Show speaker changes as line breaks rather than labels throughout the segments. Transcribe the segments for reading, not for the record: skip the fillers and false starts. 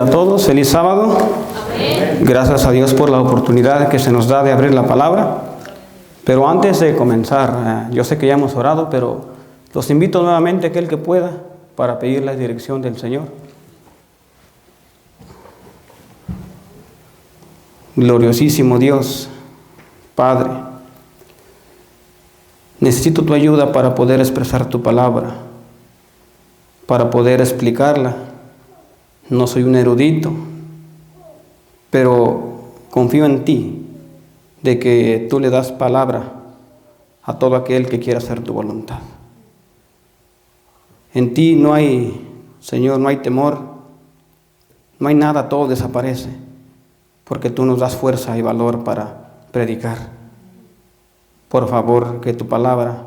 A todos, feliz sábado.
Amén.
Gracias a Dios por la oportunidad que se nos da de abrir la palabra. Pero antes de comenzar, yo sé que ya hemos orado, pero los invito nuevamente a aquel que pueda para pedir la dirección del Señor. Gloriosísimo Dios, Padre, necesito tu ayuda para poder expresar tu palabra, para poder explicarla. No soy un erudito, pero confío en ti, de que tú le das palabra a todo aquel que quiera hacer tu voluntad. En ti no hay, Señor, no hay temor, no hay nada, todo desaparece, porque tú nos das fuerza y valor para predicar. Por favor, que tu palabra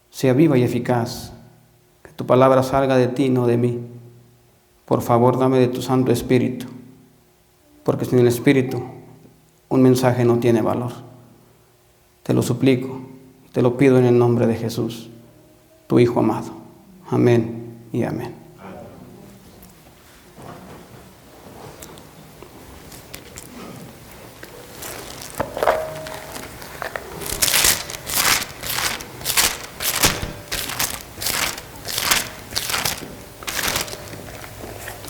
sea viva y eficaz, que tu palabra salga de ti, no de mí. Por favor, dame de tu Santo Espíritu, porque sin el Espíritu un mensaje no tiene valor. Te lo suplico, te lo pido en el nombre de Jesús, tu Hijo amado. Amén y amén.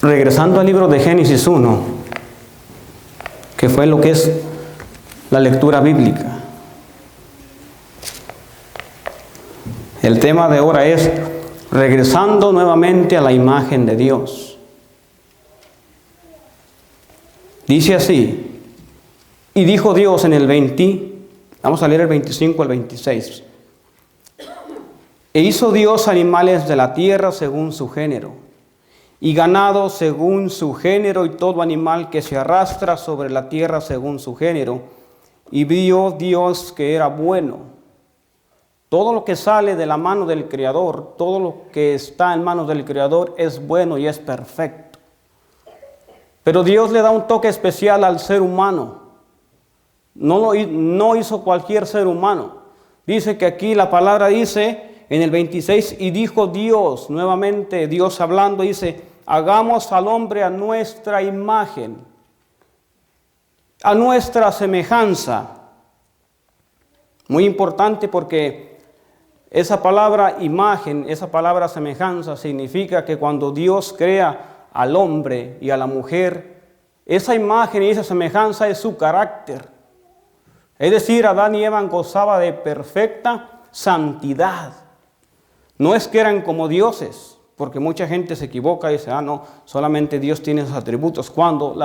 Regresando al libro de Génesis 1, que fue lo que es la lectura bíblica. El tema de ahora es regresando nuevamente a la imagen de Dios. Dice así: y dijo Dios en el 20, vamos a leer el 25 al 26. E hizo Dios animales de la tierra según su género, y ganado según su género, y todo animal que se arrastra sobre la tierra según su género. Y vio Dios que era bueno. Todo lo que sale de la mano del Creador, todo lo que está en manos del Creador es bueno y es perfecto. Pero Dios le da un toque especial al ser humano. No hizo cualquier ser humano. Dice que aquí la palabra dice en el 26, y dijo Dios, nuevamente Dios hablando, dice: hagamos al hombre a nuestra imagen, a nuestra semejanza. Muy importante, porque esa palabra imagen, esa palabra semejanza, significa que cuando Dios crea al hombre y a la mujer, esa imagen y esa semejanza es su carácter. Es decir, Adán y Eva gozaban de perfecta santidad. No es que eran como dioses, porque mucha gente se equivoca y dice: no, solamente Dios tiene esos atributos. Cuando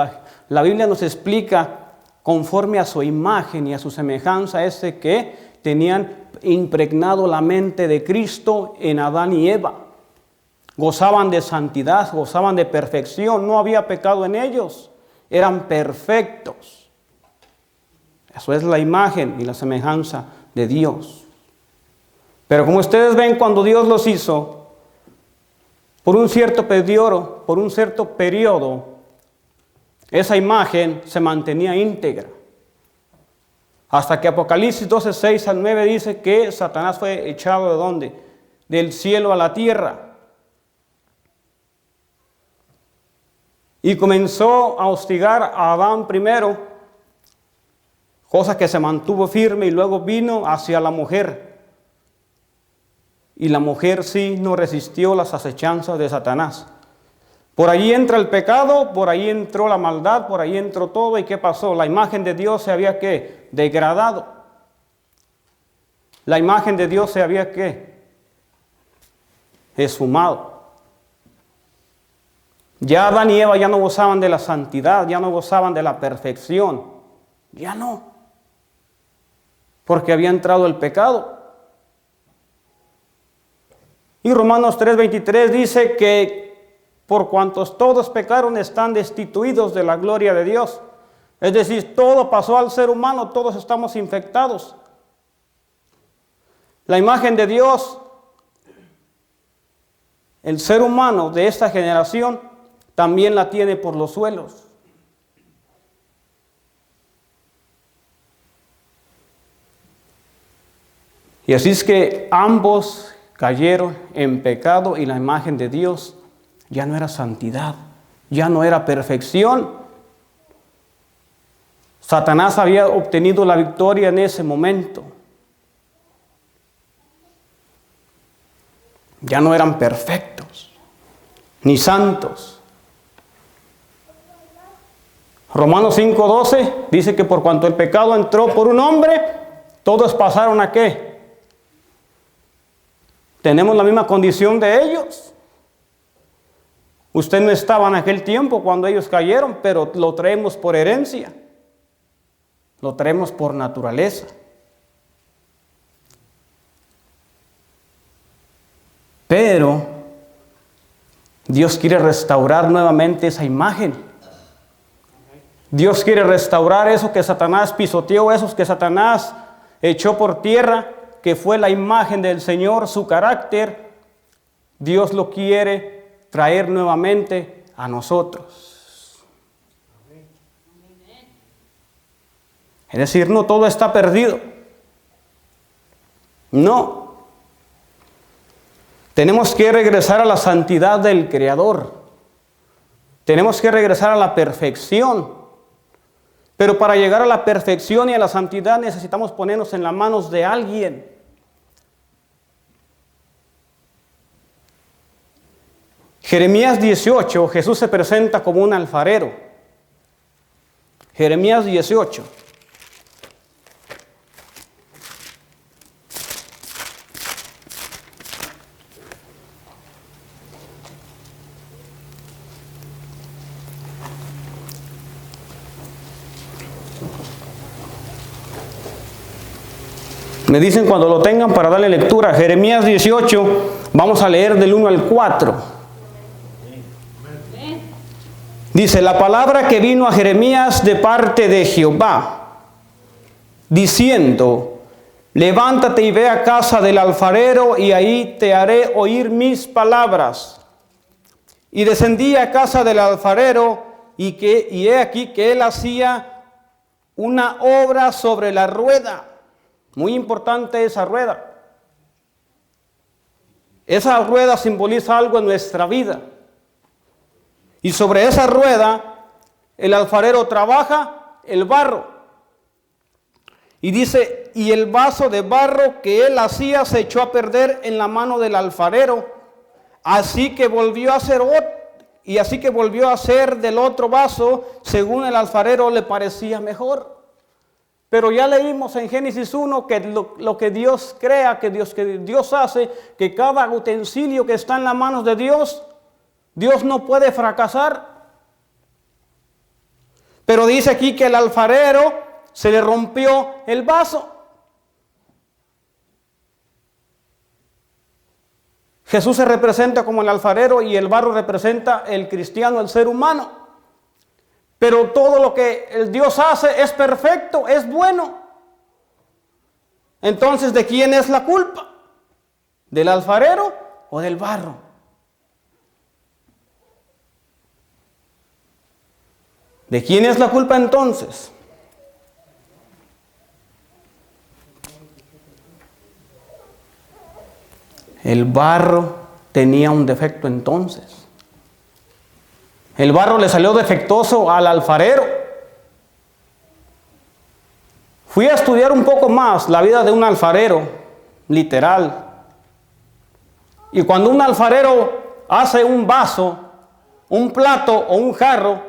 la Biblia nos explica conforme a su imagen y a su semejanza, es que tenían impregnado la mente de Cristo en Adán y Eva. Gozaban de santidad, gozaban de perfección, no había pecado en ellos, eran perfectos. Eso es la imagen y la semejanza de Dios. Pero como ustedes ven, cuando Dios los hizo, por un cierto periodo, esa imagen se mantenía íntegra. Hasta que Apocalipsis 12, 6 al 9 dice que Satanás fue echado ¿de dónde? Del cielo a la tierra. Y comenzó a hostigar a Adán primero, cosa que se mantuvo firme, y luego vino hacia la mujer. Y la mujer sí no resistió las acechanzas de Satanás. Por allí entra el pecado, por ahí entró la maldad, por ahí entró todo. ¿Y qué pasó? La imagen de Dios se había ¿qué? Degradado. La imagen de Dios se había ¿qué? Esfumado. Ya Adán y Eva ya no gozaban de la santidad, ya no gozaban de la perfección. Ya no. Porque había entrado el pecado. Y Romanos 3:23 dice que por cuantos todos pecaron están destituidos de la gloria de Dios. Es decir, todo pasó al ser humano, todos estamos infectados. La imagen de Dios, el ser humano de esta generación, también la tiene por los suelos. Y así es que ambos cayeron en pecado, y la imagen de Dios ya no era santidad, Ya no era perfección. Satanás había obtenido la victoria en ese momento. Ya no eran perfectos, ni santos. Romanos 5:12 dice que por cuanto el pecado entró por un hombre, todos pasaron ¿a qué? Tenemos la misma condición de ellos. Usted no estaba en aquel tiempo cuando ellos cayeron, pero lo traemos por herencia. Lo traemos por naturaleza. Pero Dios quiere restaurar nuevamente esa imagen. Dios quiere restaurar eso que Satanás pisoteó, esos que Satanás echó por tierra, que fue la imagen del Señor, su carácter. Dios lo quiere traer nuevamente a nosotros. Es decir, no todo está perdido. No. Tenemos que regresar a la santidad del Creador. Tenemos que regresar a la perfección. Pero para llegar a la perfección y a la santidad necesitamos ponernos en las manos de alguien. Jeremías 18, Jesús se presenta como un alfarero. Jeremías 18. Me dicen cuando lo tengan para darle lectura. Jeremías 18, vamos a leer del 1 al 4. Dice, la palabra que vino a Jeremías de parte de Jehová, diciendo, levántate y ve a casa del alfarero y ahí te haré oír mis palabras. Y descendí a casa del alfarero y he aquí que él hacía una obra sobre la rueda. Muy importante esa rueda. Esa rueda simboliza algo en nuestra vida. Y sobre esa rueda el alfarero trabaja el barro. Y dice, y el vaso de barro que él hacía se echó a perder en la mano del alfarero. Así que volvió a hacer otro. Y así que volvió a hacer del otro vaso según el alfarero le parecía mejor. Pero ya leímos en Génesis 1 que lo que Dios crea, que Dios hace, que cada utensilio que está en las manos de Dios, Dios no puede fracasar. Pero dice aquí que el alfarero se le rompió el vaso. Jesús se representa como el alfarero y el barro representa el cristiano, el ser humano. Pero todo lo que el Dios hace es perfecto, es bueno. Entonces, ¿de quién es la culpa? ¿Del alfarero o del barro? ¿De quién es la culpa entonces? El barro tenía un defecto entonces. El barro le salió defectuoso al alfarero. Fui a estudiar un poco más la vida de un alfarero, literal. Y cuando un alfarero hace un vaso, un plato o un jarro,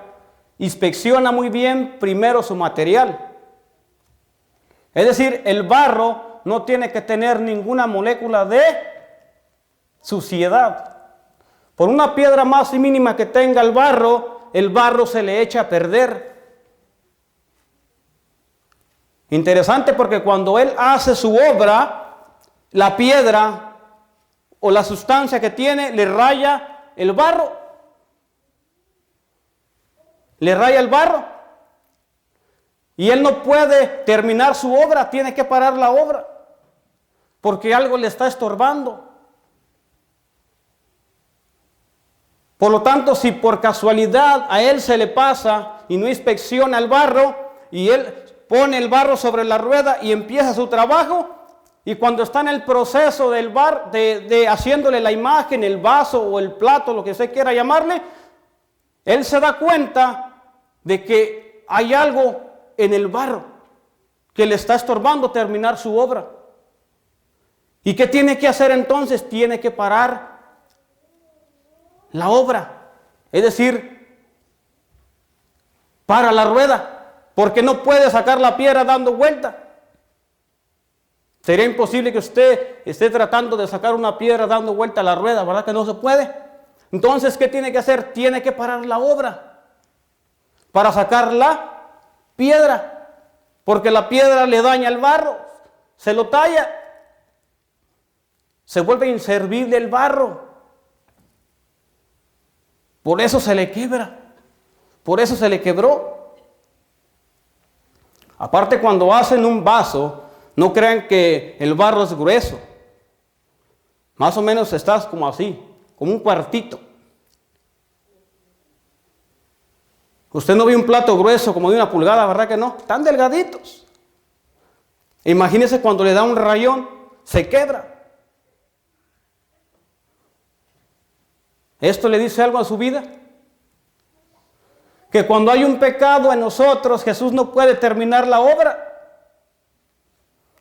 inspecciona muy bien primero su material. Es decir, el barro no tiene que tener ninguna molécula de suciedad. Por una piedra más mínima que tenga el barro se le echa a perder. Interesante porque cuando él hace su obra, la piedra o la sustancia que tiene le raya el barro. Le raya el barro. Y él no puede terminar su obra, tiene que parar la obra. Porque algo le está estorbando. Por lo tanto, si por casualidad a él se le pasa y no inspecciona el barro y él pone el barro sobre la rueda y empieza su trabajo, y cuando está en el proceso del de haciéndole la imagen, el vaso o el plato, lo que usted quiera llamarle, Él se da cuenta de que hay algo en el barro que le está estorbando terminar su obra. ¿Y qué tiene que hacer entonces? Tiene que parar la obra. Es decir, para la rueda, porque no puede sacar la piedra dando vuelta. Sería imposible que usted esté tratando de sacar una piedra dando vuelta a la rueda, ¿verdad que no se puede? Entonces, ¿qué tiene que hacer? Tiene que parar la obra para sacar la piedra, porque la piedra le daña el barro, se lo talla, se vuelve inservible el barro. Por eso se le quiebra, por eso se le quebró. Aparte, cuando hacen un vaso, no crean que el barro es grueso. Más o menos estás como así, como un cuartito. Usted no ve un plato grueso como de 1 pulgada, ¿verdad que no? Están delgaditos. Imagínese cuando le da un rayón, se quebra. ¿Esto le dice algo a su vida? Que cuando hay un pecado en nosotros, Jesús no puede terminar la obra.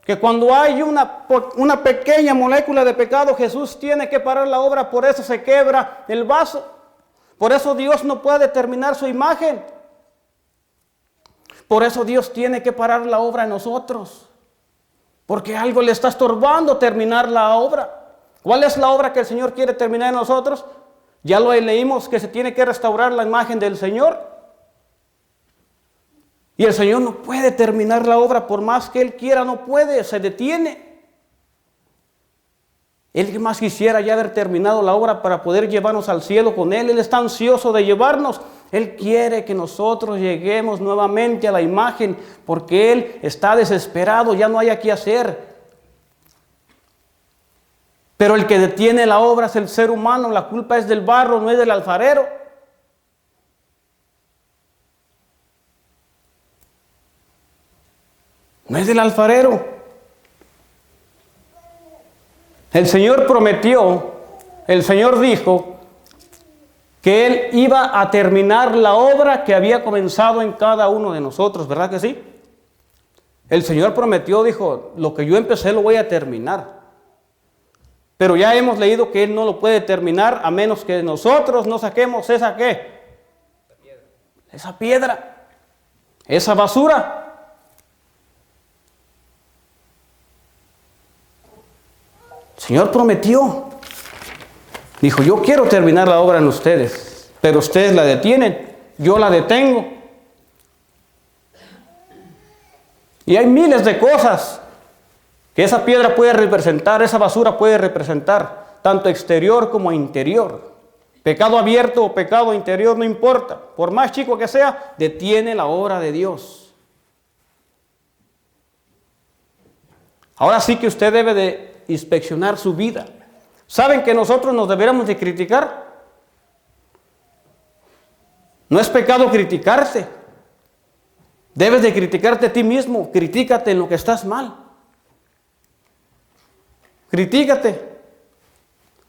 Que cuando hay una pequeña molécula de pecado, Jesús tiene que parar la obra, por eso se quebra el vaso. Por eso Dios no puede terminar su imagen. Por eso Dios tiene que parar la obra en nosotros. Porque algo le está estorbando terminar la obra. ¿Cuál es la obra que el Señor quiere terminar en nosotros? Ya lo leímos, que se tiene que restaurar la imagen del Señor. Y el Señor no puede terminar la obra, por más que Él quiera, no puede, se detiene. Él más quisiera ya haber terminado la obra para poder llevarnos al cielo con Él. Él está ansioso de llevarnos. Él quiere que nosotros lleguemos nuevamente a la imagen, porque Él está desesperado, ya no hay qué hacer. Pero el que detiene la obra es el ser humano, la culpa es del barro, no es del alfarero. No es del alfarero. El Señor prometió, el Señor dijo que Él iba a terminar la obra que había comenzado en cada uno de nosotros, ¿verdad que sí? El Señor prometió, dijo, lo que yo empecé lo voy a terminar. Pero ya hemos leído que Él no lo puede terminar a menos que nosotros no saquemos esa ¿qué? Esa piedra, esa basura. El Señor prometió, dijo, yo quiero terminar la obra en ustedes, pero ustedes la detienen, yo la detengo. Y hay miles de cosas que esa piedra puede representar, esa basura puede representar, tanto exterior como interior. Pecado abierto o pecado interior, no importa, por más chico que sea, detiene la obra de Dios. Ahora sí que usted debe de inspeccionar su vida. ¿Saben que nosotros nos deberíamos de criticar? No es pecado criticarte. Debes de criticarte a ti mismo. Critícate en lo que estás mal. Critícate.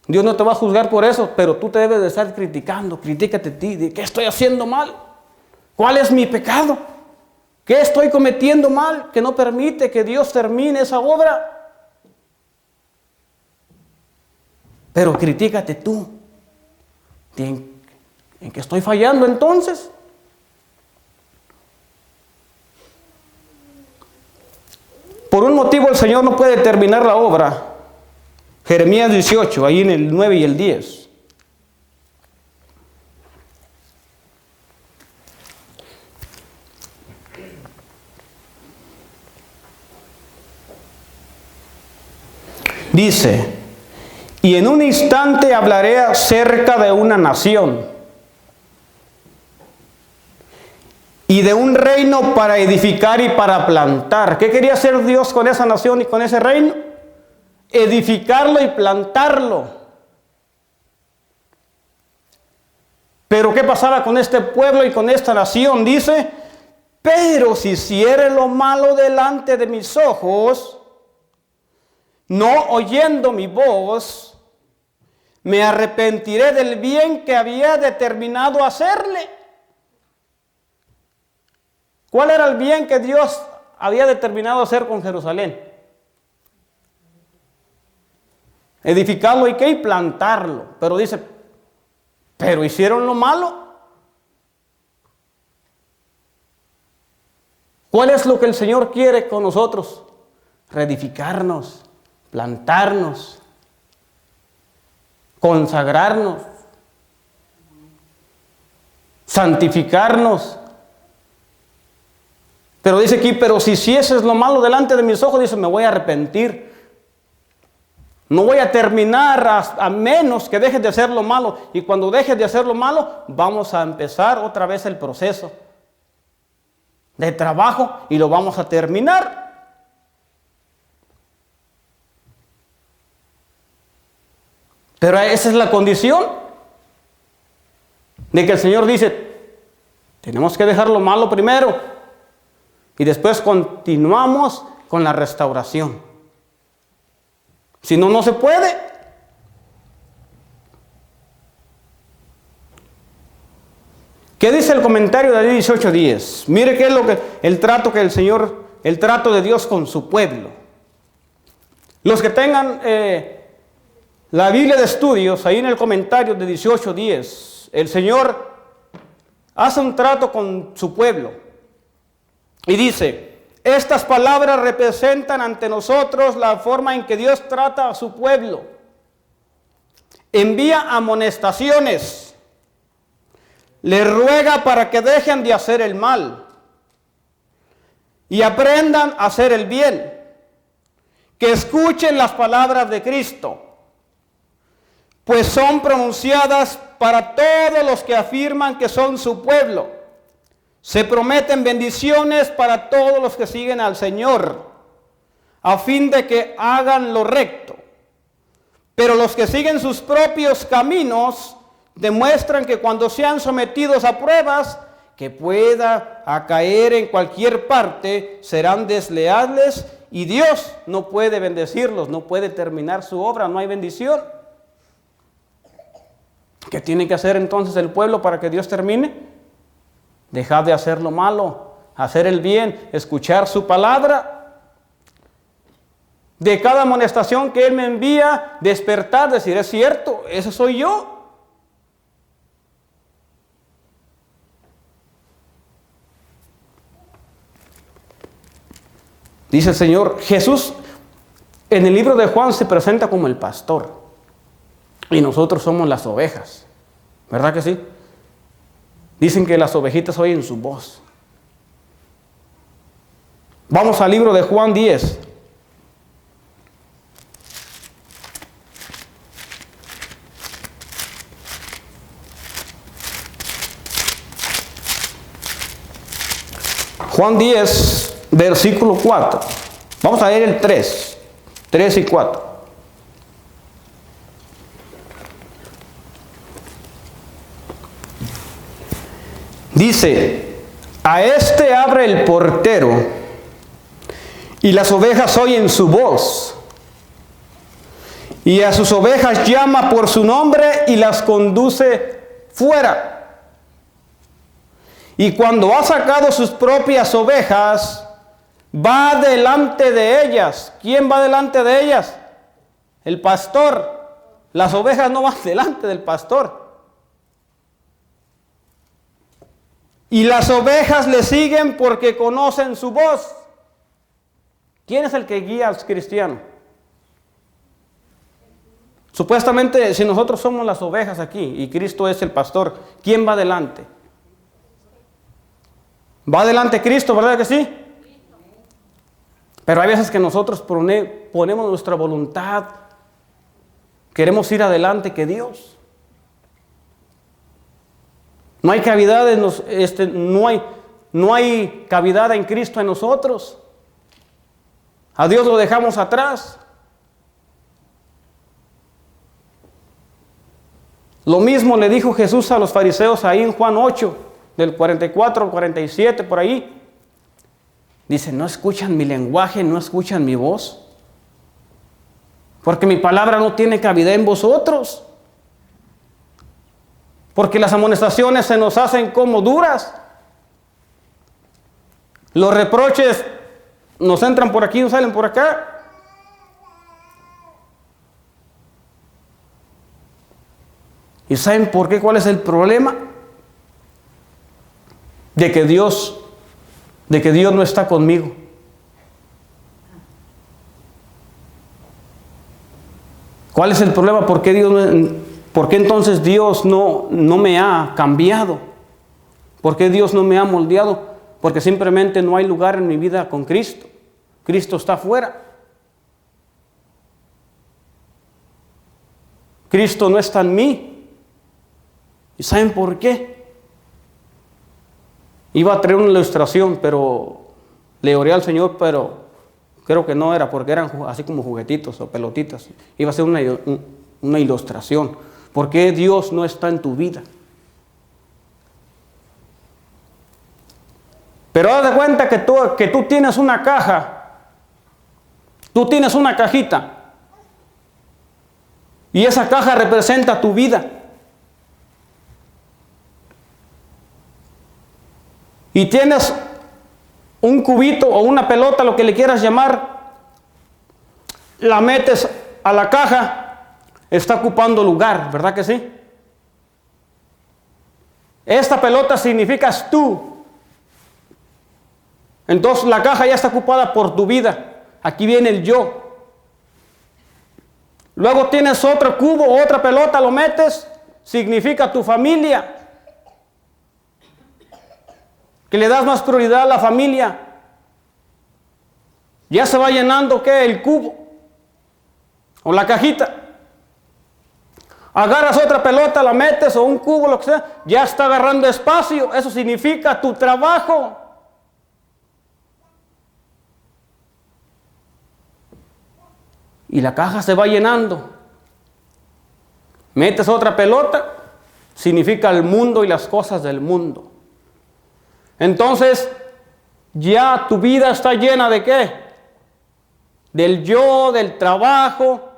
Dios no te va a juzgar por eso, pero tú te debes de estar criticando. Critícate a ti. ¿De qué estoy haciendo mal? ¿Cuál es mi pecado? ¿Qué estoy cometiendo mal que no permite que Dios termine esa obra? Pero critícate tú. ¿En qué estoy fallando entonces? Por un motivo el Señor no puede terminar la obra. Jeremías 18, ahí en el 9 y el 10. Dice, y en un instante hablaré acerca de una nación y de un reino para edificar y para plantar. ¿Qué quería hacer Dios con esa nación y con ese reino? Edificarlo y plantarlo. Pero ¿qué pasaba con este pueblo y con esta nación? Dice, pero si hiciere lo malo delante de mis ojos, no oyendo mi voz, me arrepentiré del bien que había determinado hacerle. ¿Cuál era el bien que Dios había determinado hacer con Jerusalén? Edificarlo y qué, y plantarlo. Pero dice, pero hicieron lo malo. ¿Cuál es lo que el Señor quiere con nosotros? Reedificarnos, plantarnos, consagrarnos, santificarnos. Pero dice aquí, pero si hicieses lo malo delante de mis ojos, dice, me voy a arrepentir. No voy a terminar a menos que dejes de hacer lo malo. Y cuando dejes de hacer lo malo, vamos a empezar otra vez el proceso de trabajo y lo vamos a terminar. Pero esa es la condición de que el Señor dice, tenemos que dejar lo malo primero y después continuamos con la restauración. Si no, no se puede. ¿Qué dice el comentario de 18:10? Mire qué es lo que el trato de Dios con su pueblo. Los que tengan la Biblia de estudios, ahí en el comentario de 18:10, el Señor hace un trato con su pueblo y dice: estas palabras representan ante nosotros la forma en que Dios trata a su pueblo. Envía amonestaciones, le ruega para que dejen de hacer el mal y aprendan a hacer el bien, que escuchen las palabras de Cristo, pues son pronunciadas para todos los que afirman que son su pueblo. Se prometen bendiciones para todos los que siguen al Señor, a fin de que hagan lo recto. Pero los que siguen sus propios caminos demuestran que cuando sean sometidos a pruebas que pueda caer en cualquier parte, serán desleales y Dios no puede bendecirlos, no puede terminar su obra, no hay bendición. ¿Qué tiene que hacer entonces el pueblo para que Dios termine? Dejar de hacer lo malo, hacer el bien, escuchar su palabra. De cada amonestación que Él me envía, despertar, decir, es cierto, ese soy yo. Dice el Señor, Jesús en el libro de Juan se presenta como el pastor y nosotros somos las ovejas, ¿verdad que sí? Dicen que las ovejitas oyen su voz. Vamos al libro de Juan 10. Juan 10, versículo 4. Vamos a leer el 3 y 4. Dice, a este abre el portero y las ovejas oyen su voz, y a sus ovejas llama por su nombre y las conduce fuera. Y cuando ha sacado sus propias ovejas, va delante de ellas. ¿Quién va delante de ellas? El pastor. Las ovejas no van delante del pastor. Y las ovejas le siguen porque conocen su voz. ¿Quién es el que guía al cristiano? Supuestamente, si nosotros somos las ovejas aquí y Cristo es el pastor, ¿quién va adelante? Va adelante Cristo, ¿verdad que sí? Pero hay veces que nosotros ponemos nuestra voluntad, queremos ir adelante que Dios. No hay cavidad no hay cavidad en Cristo en nosotros. A Dios lo dejamos atrás. Lo mismo le dijo Jesús a los fariseos ahí en Juan 8, del 44 al 47, por ahí. Dice, no escuchan mi lenguaje, no escuchan mi voz, porque mi palabra no tiene cabida en vosotros. Porque las amonestaciones se nos hacen como duras. Los reproches nos entran por aquí y nos salen por acá. ¿Y saben por qué? ¿Cuál es el problema? De que Dios no está conmigo. ¿Cuál es el problema? ¿Por qué entonces Dios no me ha cambiado? ¿Por qué Dios no me ha moldeado? Porque simplemente no hay lugar en mi vida con Cristo. Cristo está afuera. Cristo no está en mí. ¿Y saben por qué? Iba a traer una ilustración, pero le oré al Señor, pero creo que no era, porque eran así como juguetitos o pelotitas. Iba a ser una ilustración. ¿Por qué Dios no está en tu vida? Pero haz de cuenta que tú tienes una caja. Tú tienes una cajita. Y esa caja representa tu vida. Y tienes un cubito o una pelota, lo que le quieras llamar, la metes a la caja, está ocupando lugar, ¿verdad que sí? Esta pelota significas tú. Entonces la caja ya está ocupada por tu vida. Aquí viene el yo. Luego tienes otro cubo, otra pelota, lo metes, significa tu familia. Que le das más prioridad a la familia. Ya se va llenando, ¿qué? El cubo o la cajita. Agarras otra pelota, la metes o un cubo, lo que sea, ya está agarrando espacio. Eso significa tu trabajo. Y la caja se va llenando. Metes otra pelota, significa el mundo y las cosas del mundo. Entonces, ya tu vida está llena ¿de qué? Del yo, del trabajo,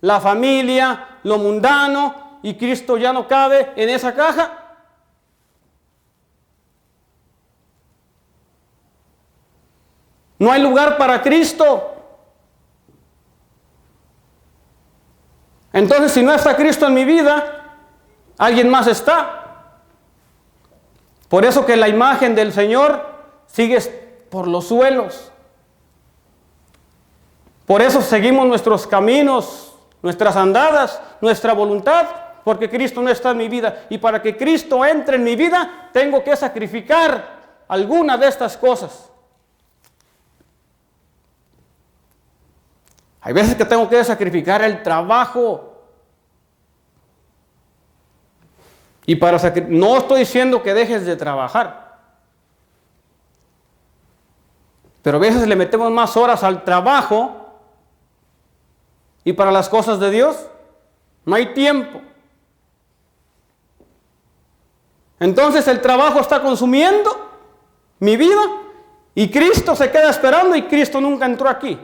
la familia, lo mundano, y Cristo ya no cabe en esa caja. No hay lugar para Cristo. Entonces, si no está Cristo en mi vida, alguien más está. Por eso que la imagen del Señor sigue por los suelos. Por eso seguimos nuestros caminos, nuestras andadas, nuestra voluntad, porque Cristo no está en mi vida. Y para que Cristo entre en mi vida, tengo que sacrificar alguna de estas cosas. Hay veces que tengo que sacrificar el trabajo. Y no estoy diciendo que dejes de trabajar. Pero a veces le metemos más horas al trabajo y para las cosas de Dios no hay tiempo. Entonces el trabajo está consumiendo mi vida y Cristo se queda esperando y Cristo nunca entró aquí.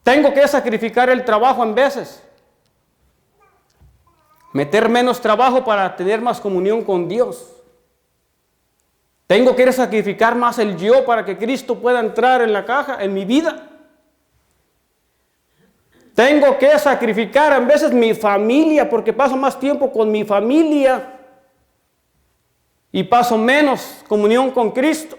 Tengo que sacrificar el trabajo en veces. Meter menos trabajo para tener más comunión con Dios. Tengo que sacrificar más el yo para que Cristo pueda entrar en la caja, en mi vida. Tengo que sacrificar a veces mi familia porque paso más tiempo con mi familia y paso menos comunión con Cristo.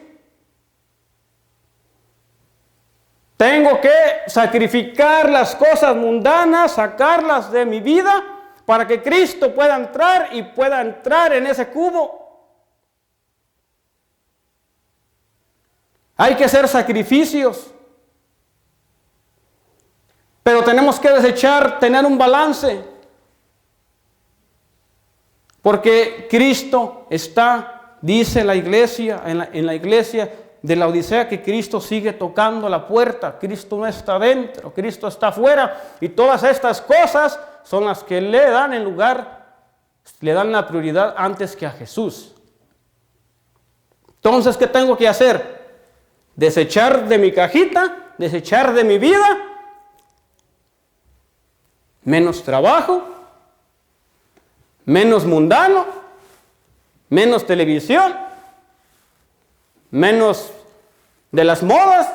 Tengo que sacrificar las cosas mundanas, sacarlas de mi vida para que Cristo pueda entrar y pueda entrar en ese cubo. Hay que hacer sacrificios. Pero tenemos que desechar, tener un balance. Porque Cristo está, dice la iglesia, en la iglesia de la Odisea, que Cristo sigue tocando la puerta. Cristo no está dentro, Cristo está afuera. Y todas estas cosas son las que le dan el lugar, le dan la prioridad antes que a Jesús. Entonces, ¿qué tengo que hacer? Desechar de mi cajita, desechar de mi vida, menos trabajo, menos mundano, menos televisión, menos de las modas.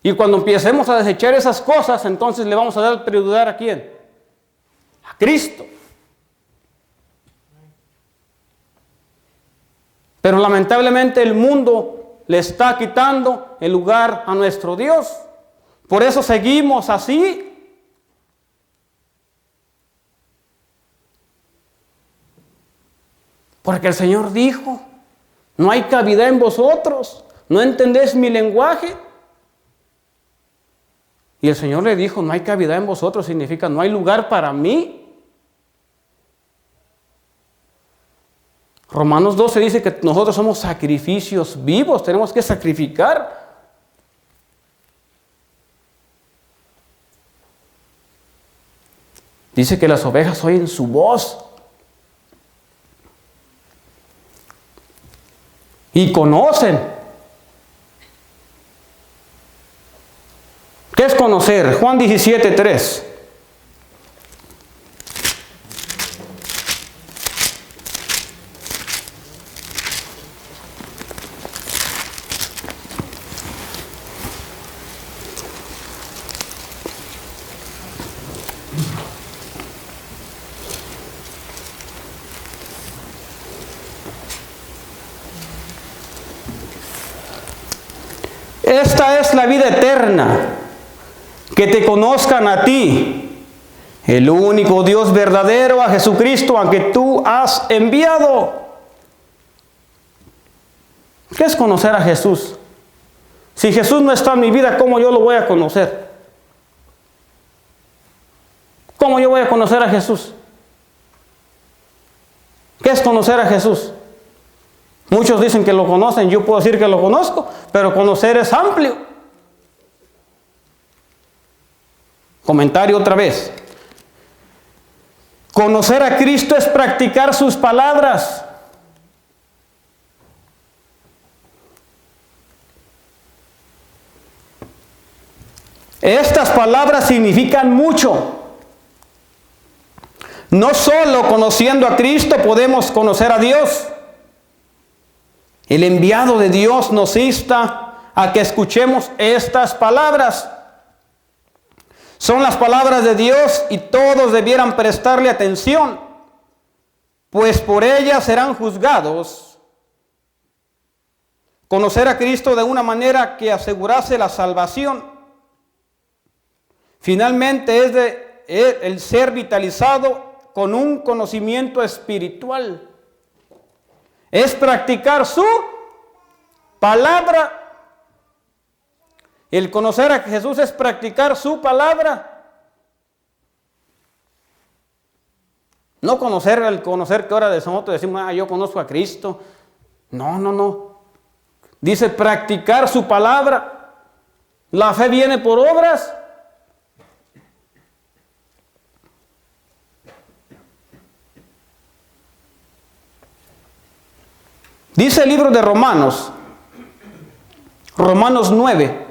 Y cuando empecemos a desechar esas cosas, entonces le vamos a dar prioridad ¿a quién? A Cristo. Pero lamentablemente el mundo le está quitando el lugar a nuestro Dios. Por eso seguimos así. Porque el Señor dijo, no hay cabida en vosotros, no entendéis mi lenguaje. Y el Señor le dijo, no hay cabida en vosotros, significa no hay lugar para mí. Romanos 12 dice que nosotros somos sacrificios vivos, tenemos que sacrificar. Dice que las ovejas oyen su voz y conocen. ¿Qué es conocer? Juan 17:3. Esta es la vida eterna, que te conozcan a ti, el único Dios verdadero, a Jesucristo, a que tú has enviado. ¿Qué es conocer a Jesús? Si Jesús no está en mi vida, ¿cómo yo lo voy a conocer? ¿Cómo yo voy a conocer a Jesús? ¿Qué es conocer a Jesús? Muchos dicen que lo conocen, yo puedo decir que lo conozco, pero conocer es amplio. Comentario otra vez. Conocer a Cristo es practicar sus palabras. Estas palabras significan mucho. No solo conociendo a Cristo podemos conocer a Dios. El enviado de Dios nos insta a que escuchemos estas palabras. Son las palabras de Dios y todos debieran prestarle atención, pues por ellas serán juzgados. Conocer a Cristo de una manera que asegurase la salvación. Finalmente es el ser vitalizado con un conocimiento espiritual. Es practicar su palabra. El conocer a Jesús es practicar su palabra. No conocer que ahora de nosotros decimos, yo conozco a Cristo. No. Dice practicar su palabra. La fe viene por obras. Dice el libro de Romanos 9.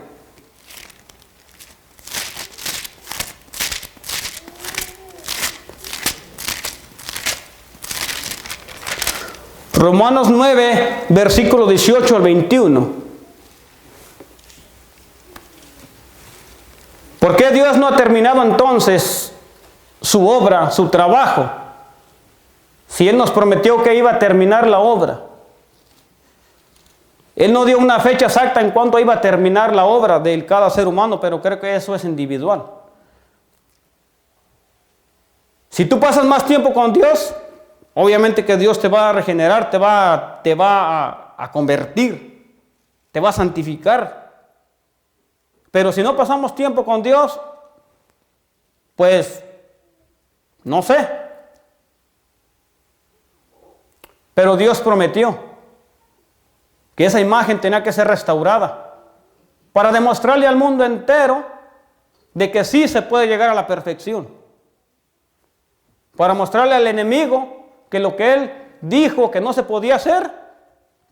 Romanos 9, versículo 18 al 21. ¿Por qué Dios no ha terminado entonces su obra, su trabajo? Si Él nos prometió que iba a terminar la obra. Él no dio una fecha exacta en cuánto iba a terminar la obra de cada ser humano, pero creo que eso es individual. Si tú pasas más tiempo con Dios, obviamente que Dios te va a regenerar, te va a convertir, te va a santificar. Pero si no pasamos tiempo con Dios, pues no sé. Pero Dios prometió que esa imagen tenía que ser restaurada para demostrarle al mundo entero de que sí se puede llegar a la perfección. Para mostrarle al enemigo que lo que él dijo que no se podía hacer,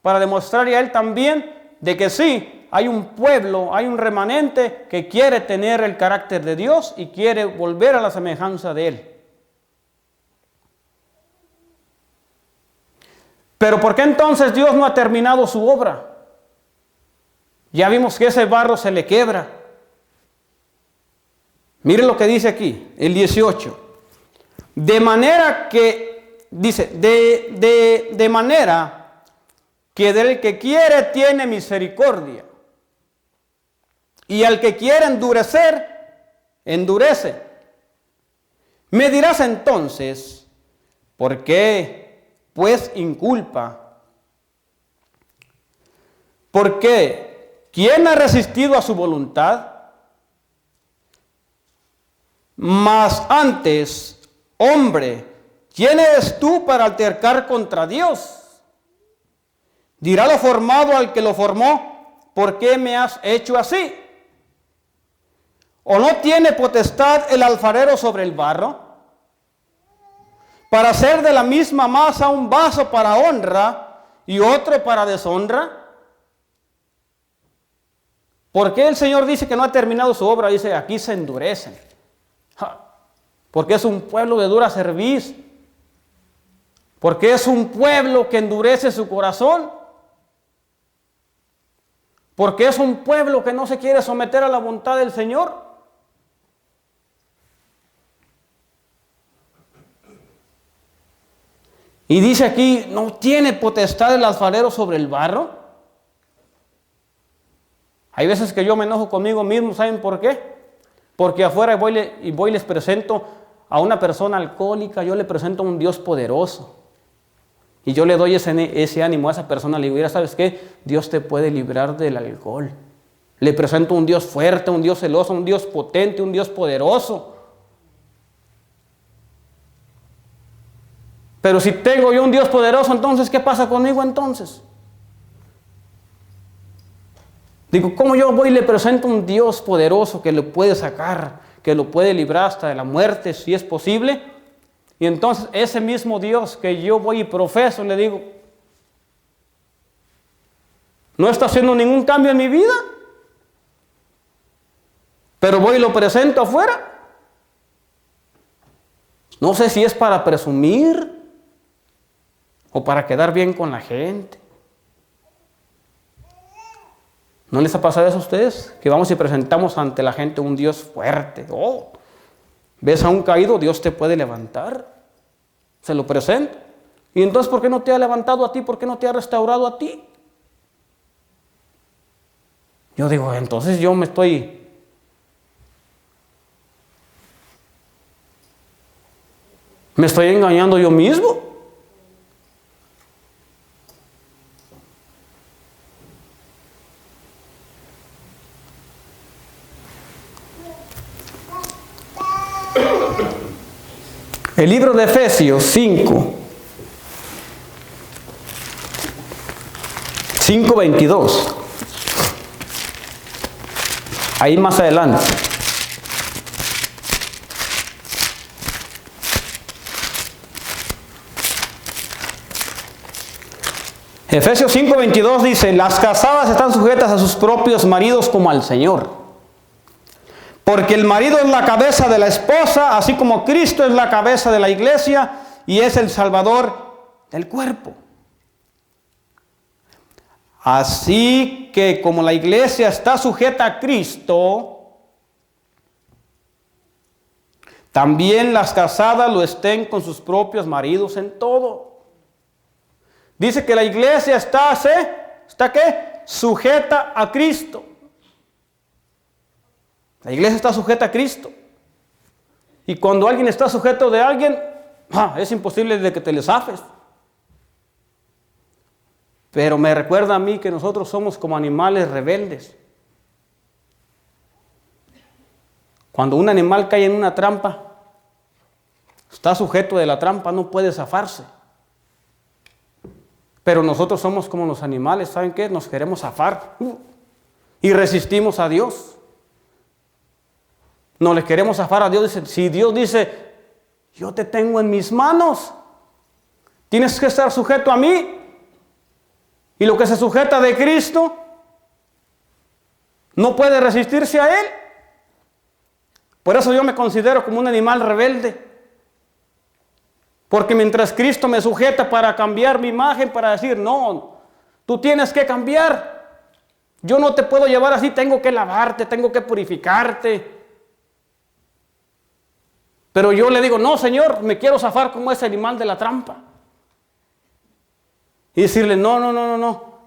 para demostrarle a él también de que sí, hay un pueblo, hay un remanente que quiere tener el carácter de Dios y quiere volver a la semejanza de él. Pero ¿por qué entonces Dios no ha terminado su obra? Ya vimos que ese barro se le quebra. Mire lo que dice aquí, el 18. De manera que, dice, de manera que del que quiere tiene misericordia. Y al que quiere endurecer, endurece. Me dirás entonces, ¿por qué pues inculpa? ¿Por qué? ¿Quién ha resistido a su voluntad? Mas antes, hombre, ¿quién eres tú para altercar contra Dios? Dirá lo formado al que lo formó, ¿por qué me has hecho así? ¿O no tiene potestad el alfarero sobre el barro? Para hacer de la misma masa un vaso para honra y otro para deshonra. ¿Por qué el Señor dice que no ha terminado su obra? Dice, aquí se endurecen. Porque es un pueblo de dura cerviz. Porque es un pueblo que endurece su corazón. Porque es un pueblo que no se quiere someter a la voluntad del Señor. Y dice aquí, ¿no tiene potestad el alfarero sobre el barro? Hay veces que yo me enojo conmigo mismo, ¿saben por qué? Porque afuera voy y les presento a una persona alcohólica, yo le presento a un Dios poderoso. Y yo le doy ese ánimo a esa persona, le digo, mira, ¿sabes qué? Dios te puede librar del alcohol. Le presento un Dios fuerte, un Dios celoso, un Dios potente, un Dios poderoso. Pero si tengo yo un Dios poderoso, entonces, ¿qué pasa conmigo entonces? Digo, ¿cómo yo voy y le presento un Dios poderoso que lo puede sacar, que lo puede librar hasta de la muerte, si es posible? Y entonces ese mismo Dios que yo voy y profeso, le digo, no está haciendo ningún cambio en mi vida, pero voy y lo presento afuera. No sé si es para presumir o para quedar bien con la gente. ¿No les ha pasado eso a ustedes? Que vamos y presentamos ante la gente un Dios fuerte. Oh, ves a un caído, Dios te puede levantar. Se lo presenta. Y entonces, ¿por qué no te ha levantado a ti? ¿Por qué no te ha restaurado a ti? Yo digo, entonces yo me estoy engañando yo mismo. El libro de Efesios 5:22. Ahí más adelante. Efesios 5:22 dice, las casadas están sujetas a sus propios maridos como al Señor. Porque el marido es la cabeza de la esposa, así como Cristo es la cabeza de la iglesia y es el Salvador del cuerpo. Así que como la iglesia está sujeta a Cristo, también las casadas lo estén con sus propios maridos en todo. Dice que la iglesia ¿está qué? Sujeta a Cristo. La iglesia está sujeta a Cristo. Y cuando alguien está sujeto de alguien, es imposible de que te le zafes. Pero me recuerda a mí que nosotros somos como animales rebeldes. Cuando un animal cae en una trampa, está sujeto de la trampa, no puede zafarse. Pero nosotros somos como los animales, ¿saben qué? Nos queremos zafar y resistimos a Dios. No le queremos zafar a Dios. Si Dios dice, yo te tengo en mis manos, tienes que estar sujeto a mí. Y lo que se sujeta de Cristo no puede resistirse a Él. Por eso yo me considero como un animal rebelde. Porque mientras Cristo me sujeta para cambiar mi imagen, para decir, no, tú tienes que cambiar. Yo no te puedo llevar así, tengo que lavarte, tengo que purificarte. Pero yo le digo, no, Señor, me quiero zafar como ese animal de la trampa. Y decirle, no,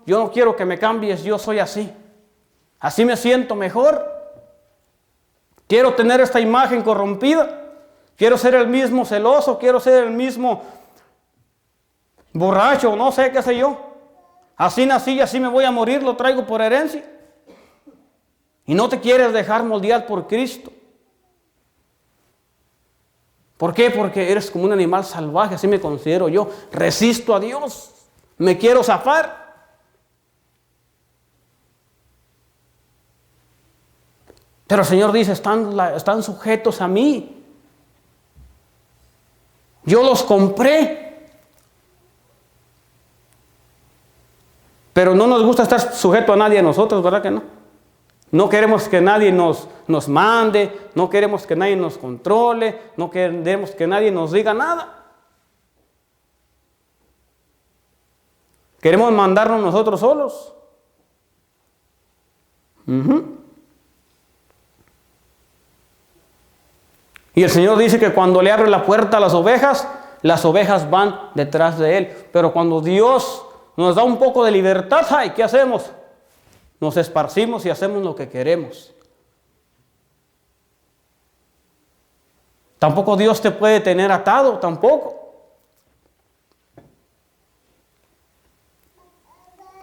yo no quiero que me cambies, yo soy así. Así me siento mejor. Quiero tener esta imagen corrompida. Quiero ser el mismo celoso, quiero ser el mismo borracho, no sé qué sé yo. Así nací y así me voy a morir, lo traigo por herencia. Y no te quieres dejar moldear por Cristo. ¿Por qué? Porque eres como un animal salvaje, así me considero yo. Resisto a Dios, me quiero zafar. Pero el Señor dice, están sujetos a mí. Yo los compré. Pero no nos gusta estar sujeto a nadie a nosotros, ¿verdad que no? No queremos que nadie nos mande, no queremos que nadie nos controle, no queremos que nadie nos diga nada. Queremos mandarnos nosotros solos. Y el Señor dice que cuando le abre la puerta a las ovejas van detrás de Él. Pero cuando Dios nos da un poco de libertad, ¡ay! ¿Qué hacemos? Nos esparcimos y hacemos lo que queremos. Tampoco Dios te puede tener atado, tampoco.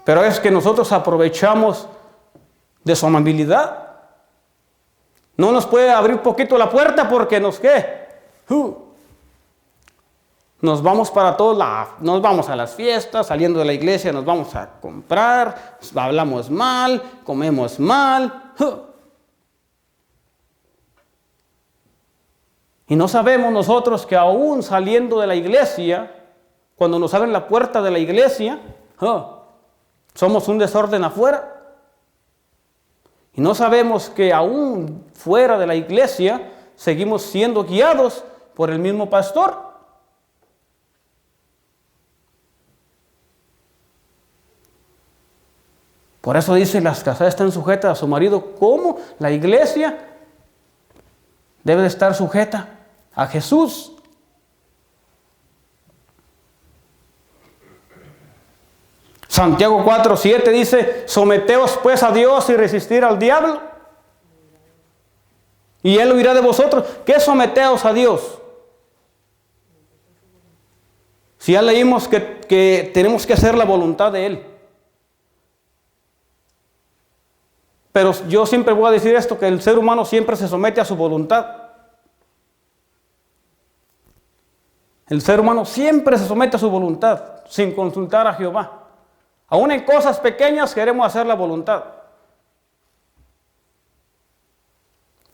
Pero es que nosotros aprovechamos de su amabilidad. No nos puede abrir un poquito la puerta porque nos nos vamos para todos lados, nos vamos a las fiestas, saliendo de la iglesia nos vamos a comprar, hablamos mal, comemos mal. Y no sabemos nosotros que aún saliendo de la iglesia, cuando nos abren la puerta de la iglesia, somos un desorden afuera. Y no sabemos que aún fuera de la iglesia seguimos siendo guiados por el mismo pastor. Por eso dice, las casadas están sujetas a su marido. ¿Cómo? La iglesia debe de estar sujeta a Jesús. Santiago 4:7 dice, someteos pues a Dios y resistir al diablo, y Él huirá de vosotros. ¿Qué someteos a Dios? Si ya leímos que tenemos que hacer la voluntad de Él. Pero yo siempre voy a decir esto, que el ser humano siempre se somete a su voluntad. El ser humano siempre se somete a su voluntad, sin consultar a Jehová. Aún en cosas pequeñas queremos hacer la voluntad.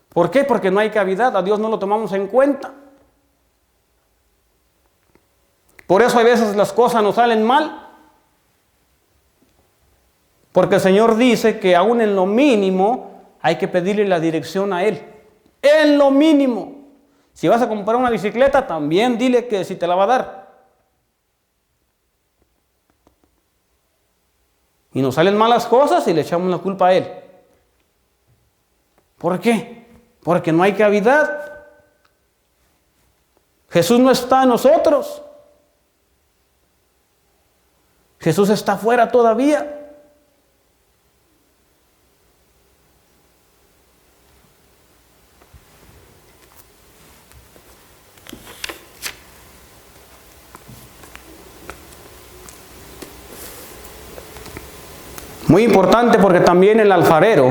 ¿Por qué? Porque no hay cavidad, a Dios no lo tomamos en cuenta. Por eso a veces las cosas nos salen mal. Porque el Señor dice que aún en lo mínimo hay que pedirle la dirección a Él. En lo mínimo. Si vas a comprar una bicicleta, también dile que si te la va a dar. Y nos salen malas cosas y le echamos la culpa a Él. ¿Por qué? Porque no hay cavidad. Jesús no está en nosotros. Jesús está afuera todavía. Muy importante porque también el alfarero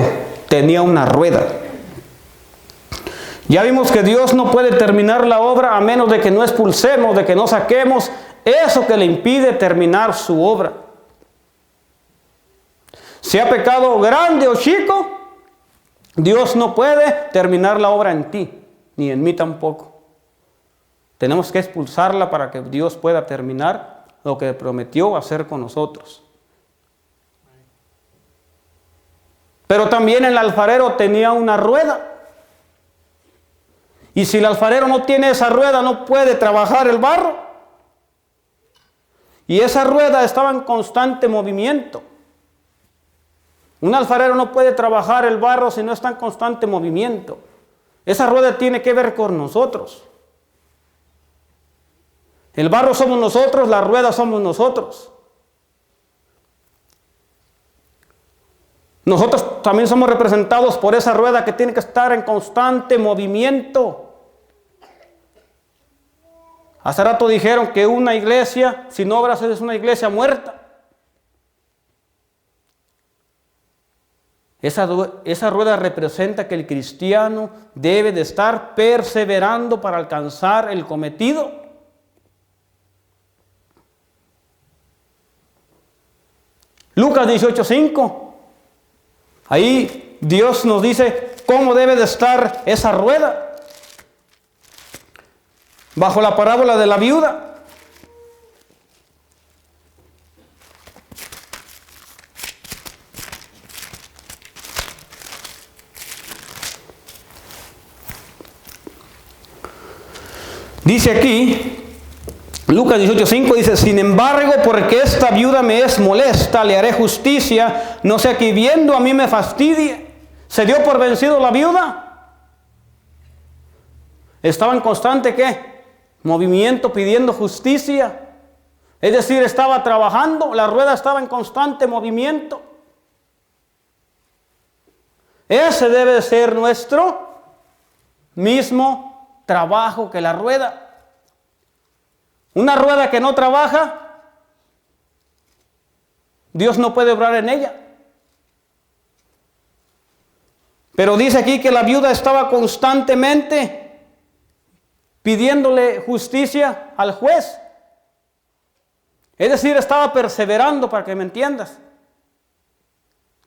tenía una rueda. Ya vimos que Dios no puede terminar la obra a menos de que no expulsemos, de que no saquemos eso que le impide terminar su obra. Sea pecado grande o chico, Dios no puede terminar la obra en ti, ni en mí tampoco. Tenemos que expulsarla para que Dios pueda terminar lo que prometió hacer con nosotros. Pero también el alfarero tenía una rueda. Y si el alfarero no tiene esa rueda, no puede trabajar el barro. Y esa rueda estaba en constante movimiento. Un alfarero no puede trabajar el barro si no está en constante movimiento. Esa rueda tiene que ver con nosotros. El barro somos nosotros, la rueda somos nosotros. Nosotros también somos representados por esa rueda que tiene que estar en constante movimiento. Hace rato dijeron que una iglesia sin obras es una iglesia muerta. Esa rueda representa que el cristiano debe de estar perseverando para alcanzar el cometido. Lucas 18:5. Ahí Dios nos dice cómo debe de estar esa rueda. Bajo la parábola de la viuda. Dice aquí, Lucas 18:5 dice, sin embargo, porque esta viuda me es molesta, le haré justicia, no sea que viendo a mí me fastidie. ¿Se dio por vencido la viuda? Estaba en constante, ¿qué? Movimiento pidiendo justicia. Es decir, estaba trabajando, la rueda estaba en constante movimiento. Ese debe de ser nuestro mismo trabajo que la rueda. Una rueda que no trabaja, Dios no puede obrar en ella. Pero dice aquí que la viuda estaba constantemente pidiéndole justicia al juez. Es decir, estaba perseverando, para que me entiendas.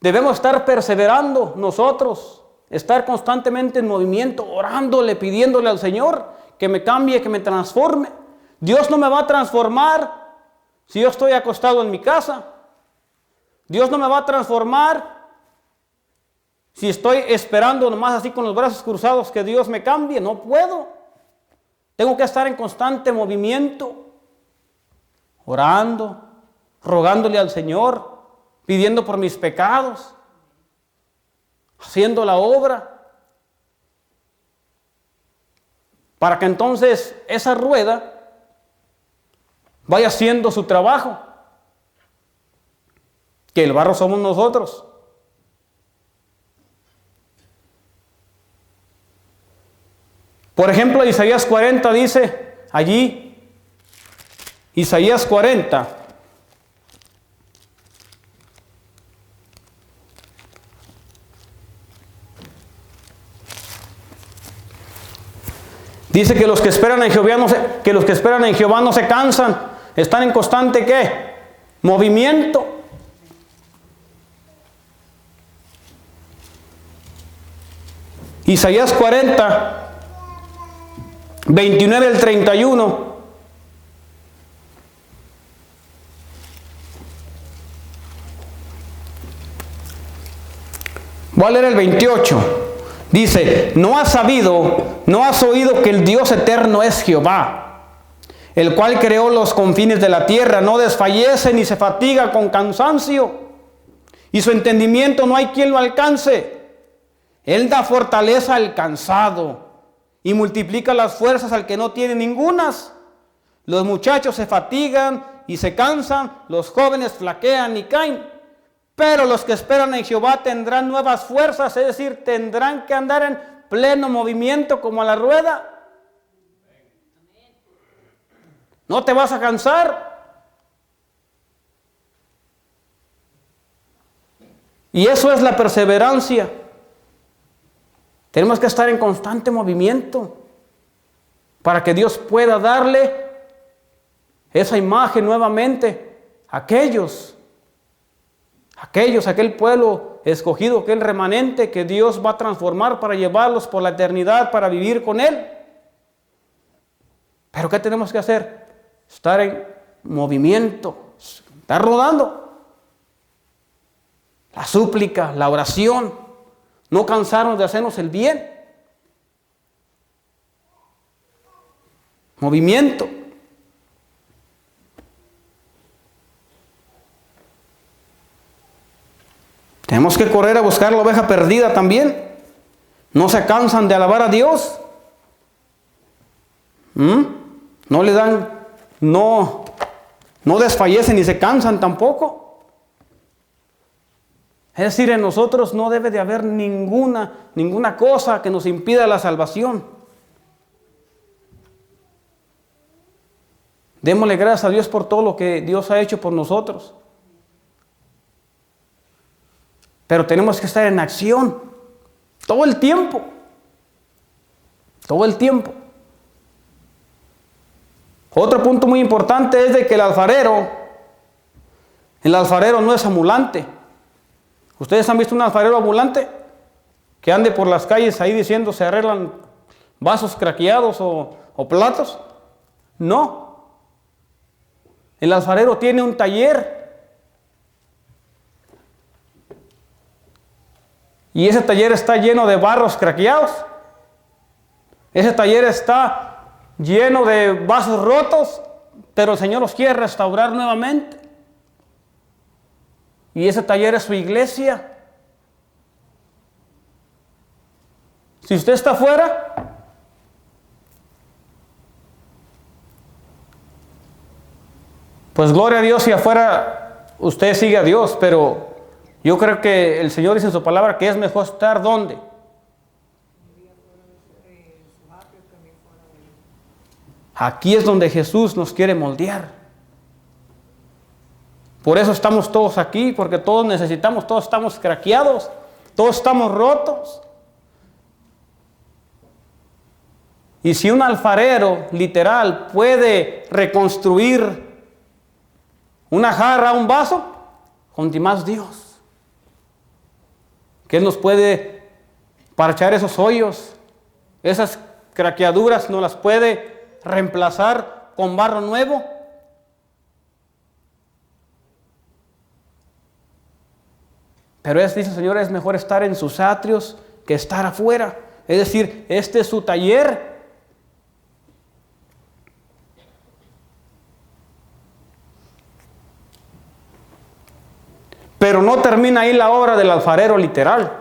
Debemos estar perseverando nosotros, estar constantemente en movimiento, orándole, pidiéndole al Señor que me cambie, que me transforme. Dios no me va a transformar si yo estoy acostado en mi casa. Dios no me va a transformar si estoy esperando nomás así con los brazos cruzados que Dios me cambie. No puedo. Tengo que estar en constante movimiento, orando, rogándole al Señor, pidiendo por mis pecados, haciendo la obra, para que entonces esa rueda vaya haciendo su trabajo, que el barro somos nosotros. Por ejemplo, Isaías 40 dice allí, Isaías 40, dice que los que esperan en Jehová no se cansan, están en constante ¿qué? Movimiento. Isaías 40, 29 al 31. Voy a leer el 28. Dice, no has oído que el Dios eterno es Jehová, el cual creó los confines de la tierra, no desfallece ni se fatiga con cansancio, y su entendimiento no hay quien lo alcance. Él da fortaleza al cansado y multiplica las fuerzas al que no tiene ningunas. Los muchachos se fatigan y se cansan, los jóvenes flaquean y caen. Pero los que esperan en Jehová tendrán nuevas fuerzas, es decir, tendrán que andar en pleno movimiento como la rueda. No te vas a cansar. Y eso es la perseverancia. Tenemos que estar en constante movimiento para que Dios pueda darle esa imagen nuevamente a aquel pueblo escogido, aquel remanente que Dios va a transformar para llevarlos por la eternidad, para vivir con Él. Pero ¿qué tenemos que hacer? Estar en movimiento, estar rodando. La súplica, la oración. No cansarnos de hacernos el bien. Movimiento. Tenemos que correr a buscar la oveja perdida también. No se cansan de alabar a Dios. No le dan, no desfallecen ni se cansan tampoco. Es decir, en nosotros no debe de haber ninguna cosa que nos impida la salvación. Démosle gracias a Dios por todo lo que Dios ha hecho por nosotros. Pero tenemos que estar en acción todo el tiempo. Todo el tiempo. Otro punto muy importante es de que el alfarero no es ambulante. ¿Ustedes han visto un alfarero ambulante que ande por las calles ahí diciendo se arreglan vasos craqueados o platos? No. El alfarero tiene un taller. Y ese taller está lleno de barros craqueados. Ese taller está lleno de vasos rotos, pero el Señor los quiere restaurar nuevamente. Y ese taller es su iglesia. Si usted está afuera, pues gloria a Dios si afuera usted sigue a Dios, pero yo creo que el Señor dice en su palabra que es mejor estar ¿dónde? Aquí es donde Jesús nos quiere moldear. Por eso estamos todos aquí, porque todos necesitamos, todos estamos craqueados, todos estamos rotos. Y si un alfarero literal puede reconstruir una jarra, un vaso, con más Dios, que Él nos puede parchar esos hoyos, esas craqueaduras, nos las puede reemplazar con barro nuevo. Pero dice el Señor, es mejor estar en sus atrios que estar afuera. Es decir, este es su taller. Pero no termina ahí la obra del alfarero literal.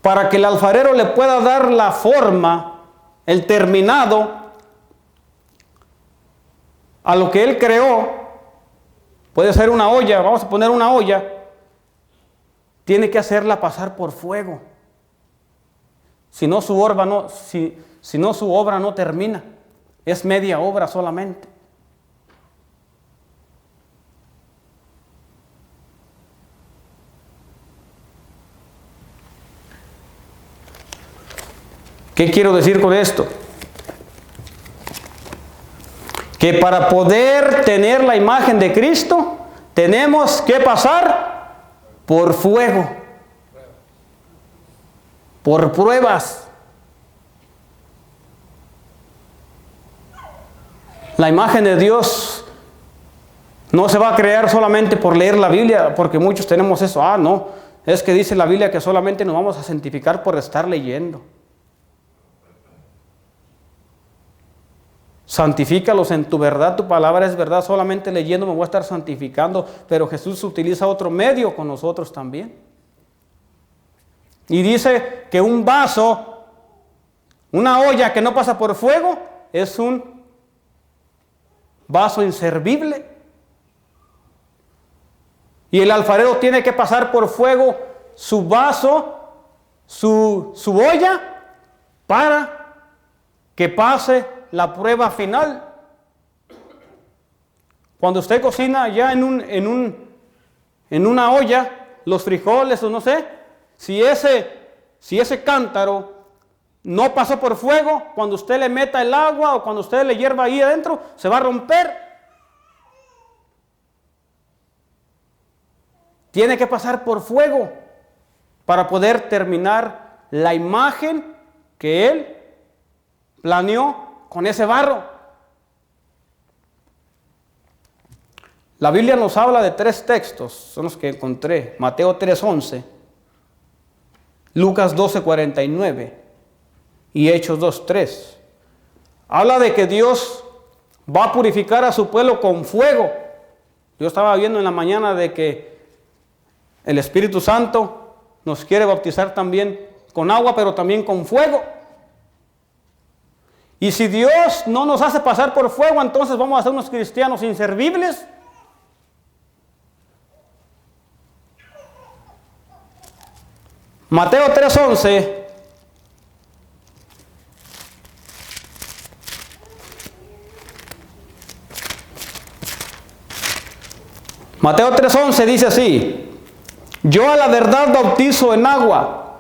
Para que el alfarero le pueda dar la forma, el terminado, a lo que él creó, puede ser una olla, vamos a poner una olla, tiene que hacerla pasar por fuego. Si no su obra no termina, es media obra solamente. ¿Qué quiero decir con esto? Que para poder tener la imagen de Cristo, tenemos que pasar por fuego, por pruebas. La imagen de Dios no se va a crear solamente por leer la Biblia, porque muchos tenemos eso. No, es que dice la Biblia que solamente nos vamos a santificar por estar leyendo. Santifícalos en tu verdad, tu palabra es verdad. Solamente leyendo me voy a estar santificando, pero Jesús utiliza otro medio con nosotros también. Y dice que un vaso, una olla que no pasa por fuego, es un vaso inservible. Y el alfarero tiene que pasar por fuego su vaso, su olla, para que pase la prueba final. Cuando usted cocina ya en una olla, los frijoles o no sé, si ese cántaro no pasó por fuego, cuando usted le meta el agua o cuando usted le hierva ahí adentro, se va a romper. Tiene que pasar por fuego para poder terminar la imagen que Él planeó con ese barro. La Biblia nos habla de 3 textos, son los que encontré: Mateo 3:11, Lucas 12:49 y Hechos 2:3. Habla de que Dios va a purificar a su pueblo con fuego. Yo estaba viendo en la mañana de que El Espíritu Santo nos quiere bautizar también con agua, pero también con fuego. Y si Dios no nos hace pasar por fuego, entonces vamos a ser unos cristianos inservibles. Mateo 3:11. Mateo 3:11 dice así: yo a la verdad bautizo en agua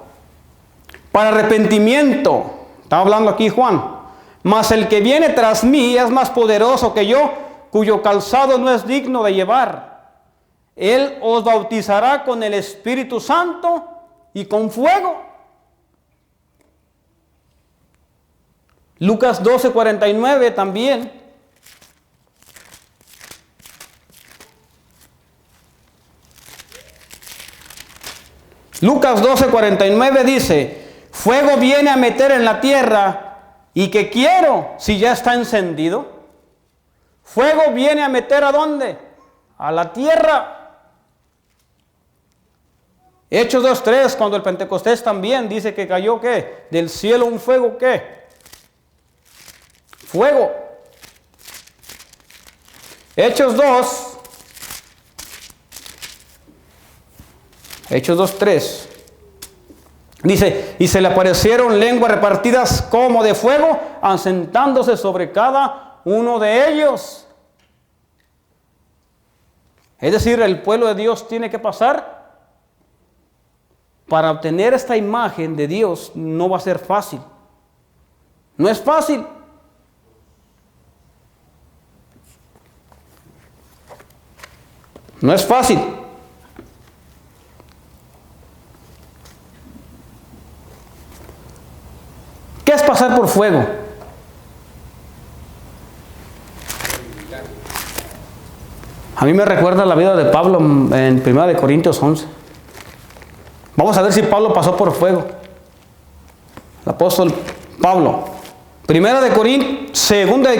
para arrepentimiento. Está hablando aquí Juan. Mas el que viene tras mí es más poderoso que yo, cuyo calzado no es digno de llevar. Él os bautizará con el Espíritu Santo y con fuego. Lucas 12:49 también. Lucas 12:49 dice: fuego viene a meter en la tierra, y que quiero si ya está encendido. Fuego viene a meter ¿a dónde? A la tierra. Hechos 2:3, cuando el Pentecostés también dice que cayó ¿qué? Del cielo un fuego ¿qué? Fuego. Hechos 2:3 dice: y se le aparecieron lenguas repartidas como de fuego, asentándose sobre cada uno de ellos. Es decir, el pueblo de Dios tiene que pasar. Para obtener esta imagen de Dios no va a ser fácil. No es fácil. No es fácil. ¿Qué es pasar por fuego? A mí me recuerda la vida de Pablo en 1 Corintios 11. Vamos a ver si Pablo pasó por fuego. El apóstol Pablo. 2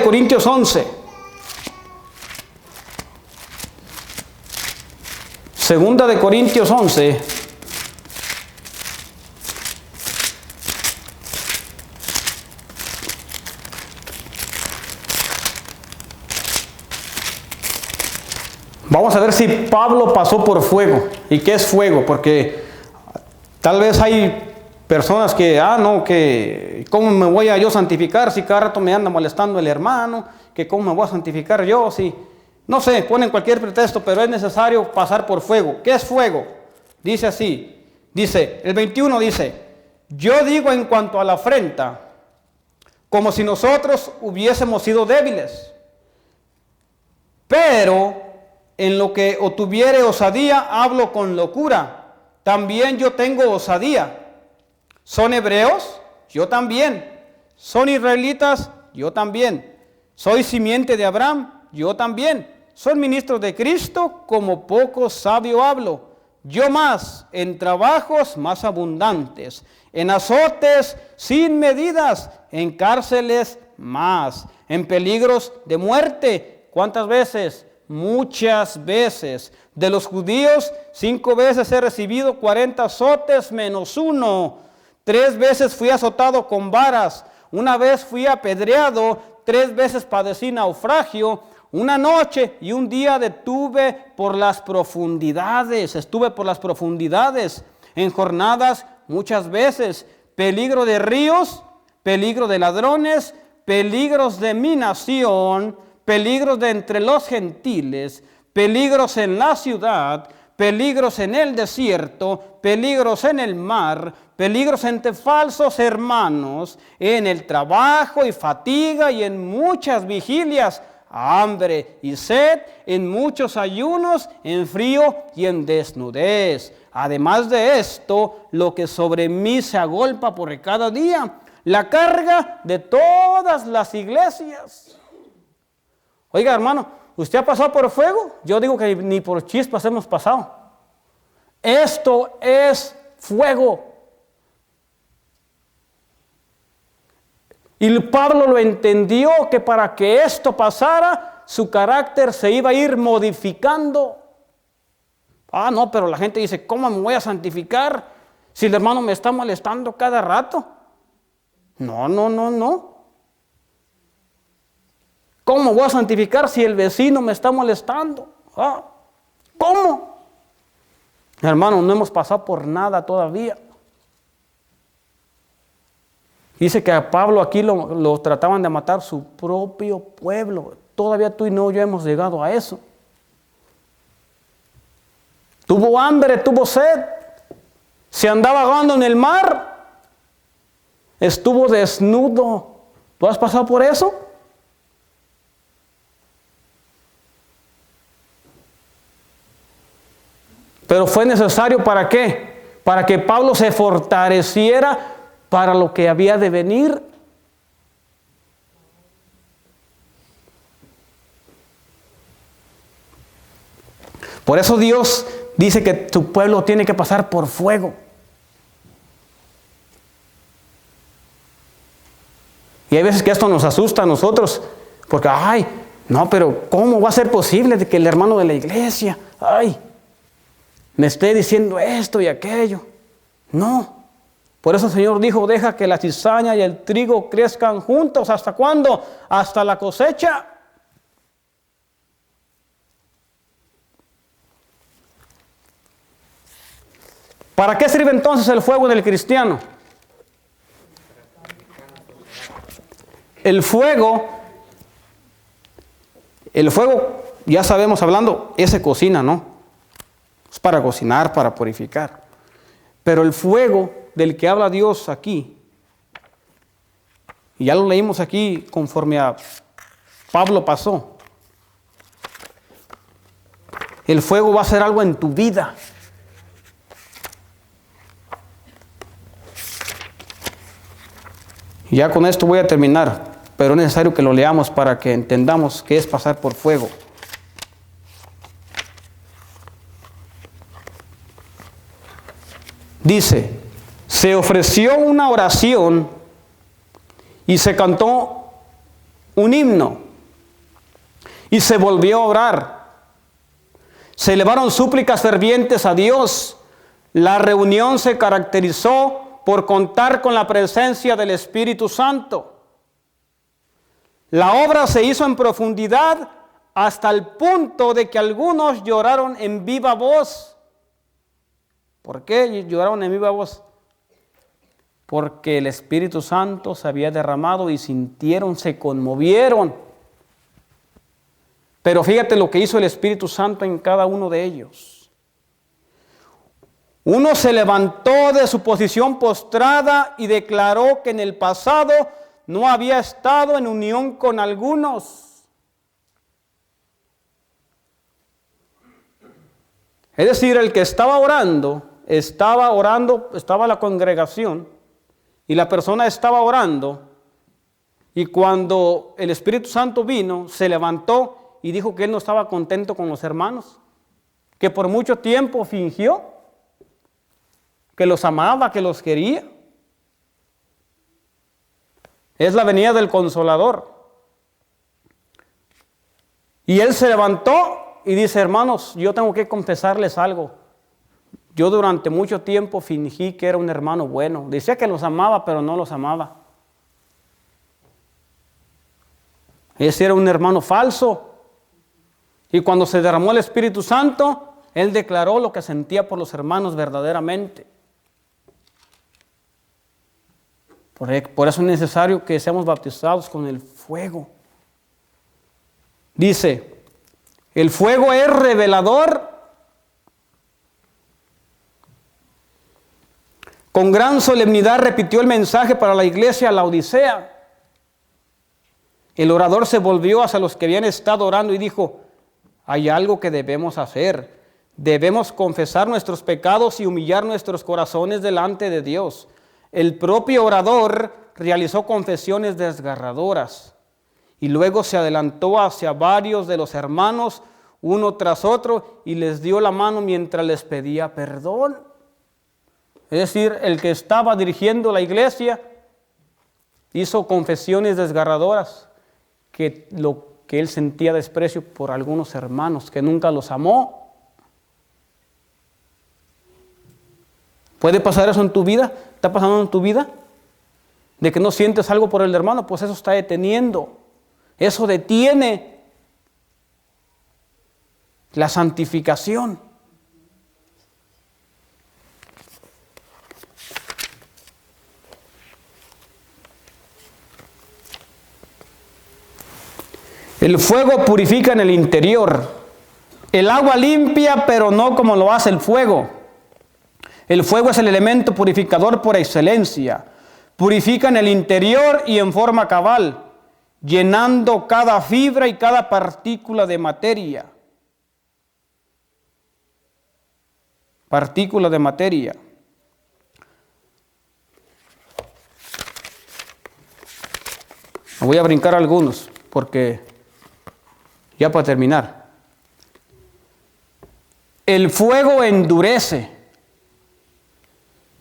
Corintios 11. 2 Corintios 11. Vamos a ver si Pablo pasó por fuego. ¿Y qué es fuego? Porque tal vez hay personas que, que ¿cómo me voy a yo santificar si cada rato me anda molestando el hermano? Que ¿cómo me voy a santificar yo si? No sé, ponen cualquier pretexto, pero es necesario pasar por fuego. ¿Qué es fuego? Dice así, el 21 dice: yo digo en cuanto a la afrenta, como si nosotros hubiésemos sido débiles. Pero en lo que obtuviere osadía, hablo con locura. También yo tengo osadía. ¿Son hebreos? Yo también. ¿Son israelitas? Yo también. ¿Soy simiente de Abraham? Yo también. ¿Son ministros de Cristo? Como poco sabio hablo. Yo más, en trabajos más abundantes, en azotes sin medidas, en cárceles más, en peligros de muerte. ¿Cuántas veces? Muchas veces. De los judíos, 5 veces he recibido 40 azotes menos 1. 3 veces fui azotado con varas. 1 vez fui apedreado. 3 veces padecí naufragio. 1 noche y 1 día estuve por las profundidades. En jornadas muchas veces. Peligro de ríos, peligro de ladrones, peligros de mi nación, peligros de entre los gentiles, peligros en la ciudad, peligros en el desierto, peligros en el mar, peligros entre falsos hermanos, en el trabajo y fatiga y en muchas vigilias, hambre y sed, en muchos ayunos, en frío y en desnudez. Además de esto, lo que sobre mí se agolpa por cada día, la carga de todas las iglesias. Oiga, hermano, ¿usted ha pasado por fuego? Yo digo que ni por chispas hemos pasado. Esto es fuego. Y Pablo lo entendió, que para que esto pasara, su carácter se iba a ir modificando. Ah, no, pero la gente dice, ¿cómo me voy a santificar si el hermano me está molestando cada rato? No. ¿Cómo me voy a santificar si el vecino me está molestando? Ah, ¿cómo? Hermano, no hemos pasado por nada todavía. Dice que a Pablo aquí lo trataban de matar su propio pueblo. Todavía tú y yo hemos llegado a eso. Tuvo hambre, tuvo sed. Se andaba ahogando en el mar. Estuvo desnudo. ¿Tú has pasado por eso? Pero fue necesario ¿para qué? Para que Pablo se fortaleciera para lo que había de venir. Por eso Dios dice que tu pueblo tiene que pasar por fuego. Y hay veces que esto nos asusta a nosotros, porque, no, pero ¿cómo va a ser posible de que el hermano de la iglesia, me esté diciendo esto y aquello? No. Por eso el Señor dijo, deja que la cizaña y el trigo crezcan juntos. ¿Hasta cuándo? Hasta la cosecha. ¿Para qué sirve entonces el fuego en el cristiano? El fuego, ya sabemos hablando, se cocina, ¿no? Es para cocinar, para purificar. Pero el fuego del que habla Dios aquí, y ya lo leímos aquí conforme a Pablo pasó, el fuego va a ser algo en tu vida. Y ya con esto voy a terminar, pero es necesario que lo leamos para que entendamos qué es pasar por fuego. Dice, se ofreció una oración y se cantó un himno y se volvió a orar. Se elevaron súplicas fervientes a Dios. La reunión se caracterizó por contar con la presencia del Espíritu Santo. La obra se hizo en profundidad hasta el punto de que algunos lloraron en viva voz. ¿Por qué lloraron en viva voz? Porque el Espíritu Santo se había derramado y sintieron, se conmovieron. Pero fíjate lo que hizo el Espíritu Santo en cada uno de ellos. Uno se levantó de su posición postrada y declaró que en el pasado no había estado en unión con algunos. Es decir, el que estaba orando, estaba la congregación y la persona estaba orando, y cuando el Espíritu Santo vino, se levantó y dijo que él no estaba contento con los hermanos, que por mucho tiempo fingió que los amaba, que los quería. Es la venida del Consolador. Y él se levantó y dice, hermanos, yo tengo que confesarles algo. Yo durante mucho tiempo fingí que era un hermano bueno. Decía que los amaba, pero no los amaba. Ese era un hermano falso. Y cuando se derramó el Espíritu Santo, él declaró lo que sentía por los hermanos verdaderamente. Por eso es necesario que seamos bautizados con el fuego. Dice, el fuego es revelador. Con gran solemnidad repitió el mensaje para la iglesia a la Odisea. El orador se volvió hacia los que habían estado orando y dijo, hay algo que debemos hacer. Debemos confesar nuestros pecados y humillar nuestros corazones delante de Dios. El propio orador realizó confesiones desgarradoras y luego se adelantó hacia varios de los hermanos, uno tras otro, y les dio la mano mientras les pedía perdón. Es decir, el que estaba dirigiendo la iglesia hizo confesiones desgarradoras, que él sentía desprecio por algunos hermanos, que nunca los amó. ¿Puede pasar eso en tu vida? ¿Está pasando en tu vida? De que no sientes algo por el hermano, pues eso está deteniendo. Eso detiene la santificación. El fuego purifica en el interior. El agua limpia, pero no como lo hace el fuego. El fuego es el elemento purificador por excelencia. Purifica en el interior y en forma cabal, llenando cada fibra y cada partícula de materia. Partícula de materia. Me voy a brincar algunos, porque ya para terminar. El fuego endurece.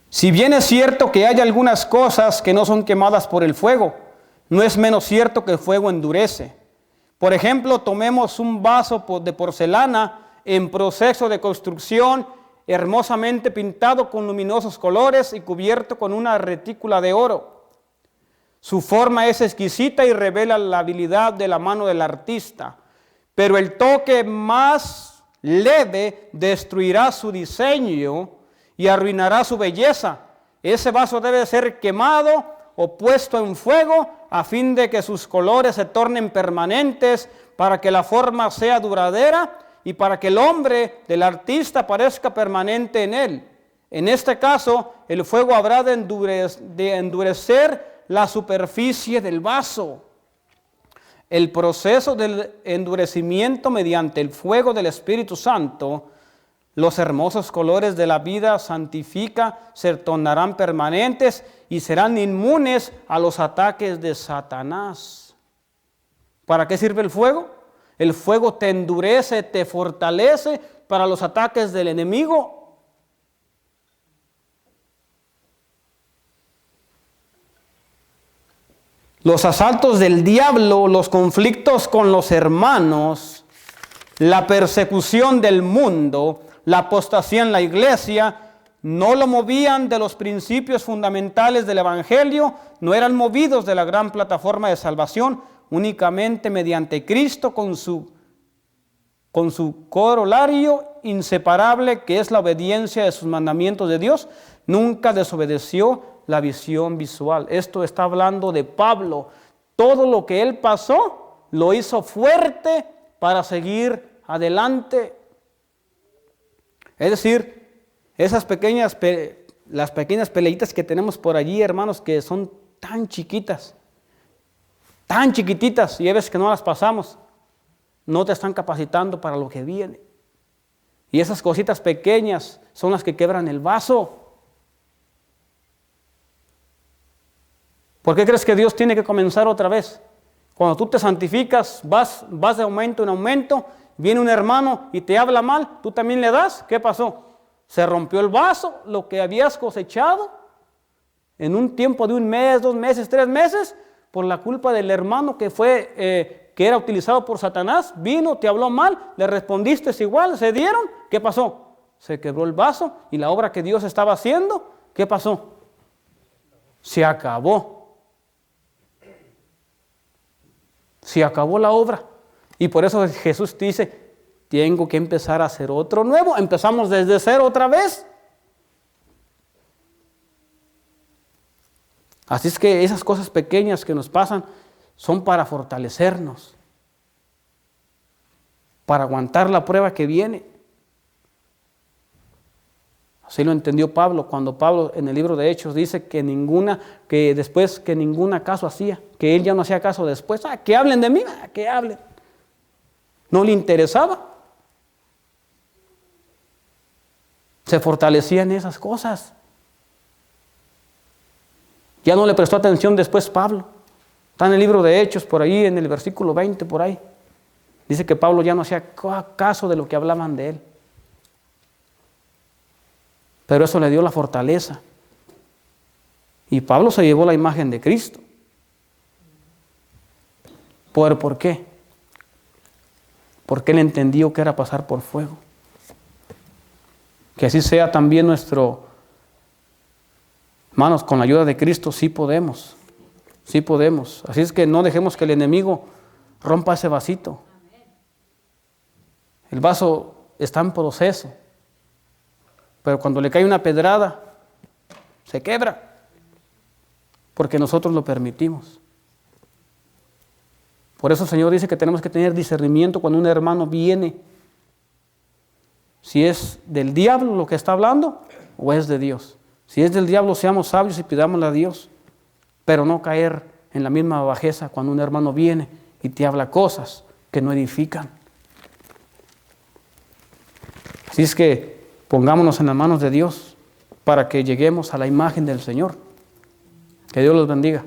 Si bien es cierto que hay algunas cosas que no son quemadas por el fuego, no es menos cierto que el fuego endurece. Por ejemplo, tomemos un vaso de porcelana en proceso de construcción, hermosamente pintado con luminosos colores y cubierto con una retícula de oro. Su forma es exquisita y revela la habilidad de la mano del artista, pero el toque más leve destruirá su diseño y arruinará su belleza. Ese vaso debe ser quemado o puesto en fuego a fin de que sus colores se tornen permanentes, para que la forma sea duradera y para que el hombre del artista parezca permanente en él. En este caso, el fuego habrá de endurecer la superficie del vaso. El proceso del endurecimiento mediante el fuego del Espíritu Santo, los hermosos colores de la vida santifica, se tornarán permanentes y serán inmunes a los ataques de Satanás. ¿Para qué sirve el fuego? El fuego te endurece, te fortalece para los ataques del enemigo. Los asaltos del diablo, los conflictos con los hermanos, la persecución del mundo, la apostasía en la iglesia, no lo movían de los principios fundamentales del Evangelio, no eran movidos de la gran plataforma de salvación, únicamente mediante Cristo con su corolario inseparable, que es la obediencia de sus mandamientos de Dios. Nunca desobedeció la visión visual. Esto está hablando de Pablo. Todo lo que él pasó lo hizo fuerte para seguir adelante. Es decir, las pequeñas peleitas que tenemos por allí, hermanos, que son tan chiquitas, tan chiquititas, y a veces que no las pasamos, no te están capacitando para lo que viene. Y esas cositas pequeñas son las que quebran el vaso. ¿Por qué crees que Dios tiene que comenzar otra vez? Cuando tú te santificas, vas de aumento en aumento, viene un hermano y te habla mal, tú también le das. ¿Qué pasó? Se rompió el vaso, lo que habías cosechado en un tiempo de 1 mes, 2 meses, 3 meses, por la culpa del hermano que era utilizado por Satanás. Vino, te habló mal, le respondiste igual, se dieron. ¿Qué pasó? Se quebró el vaso y la obra que Dios estaba haciendo, ¿qué pasó? Se acabó. Se acabó la obra. Y por eso Jesús dice, tengo que empezar a hacer otro nuevo. Empezamos desde cero otra vez. Así es que esas cosas pequeñas que nos pasan son para fortalecernos, para aguantar la prueba que viene. Así lo entendió Pablo, cuando Pablo en el libro de Hechos dice que ninguna caso hacía, que él ya no hacía caso después. Que hablen de mí, que hablen. No le interesaba. Se fortalecía en esas cosas. Ya no le prestó atención después Pablo. Está en el libro de Hechos, por ahí, en el versículo 20, por ahí. Dice que Pablo ya no hacía caso de lo que hablaban de él. Pero eso le dio la fortaleza. Y Pablo se llevó la imagen de Cristo. ¿Por qué? Porque él entendió que era pasar por fuego. Que así sea también nuestro Hermanos, con la ayuda de Cristo sí podemos. Sí podemos. Así es que no dejemos que el enemigo rompa ese vasito. El vaso está en proceso. Pero cuando le cae una pedrada, se quebra. Porque nosotros lo permitimos. Por eso el Señor dice que tenemos que tener discernimiento cuando un hermano viene. Si es del diablo lo que está hablando o es de Dios. Si es del diablo, seamos sabios y pidámosle a Dios. Pero no caer en la misma bajeza cuando un hermano viene y te habla cosas que no edifican. Así es que pongámonos en las manos de Dios para que lleguemos a la imagen del Señor. Que Dios los bendiga.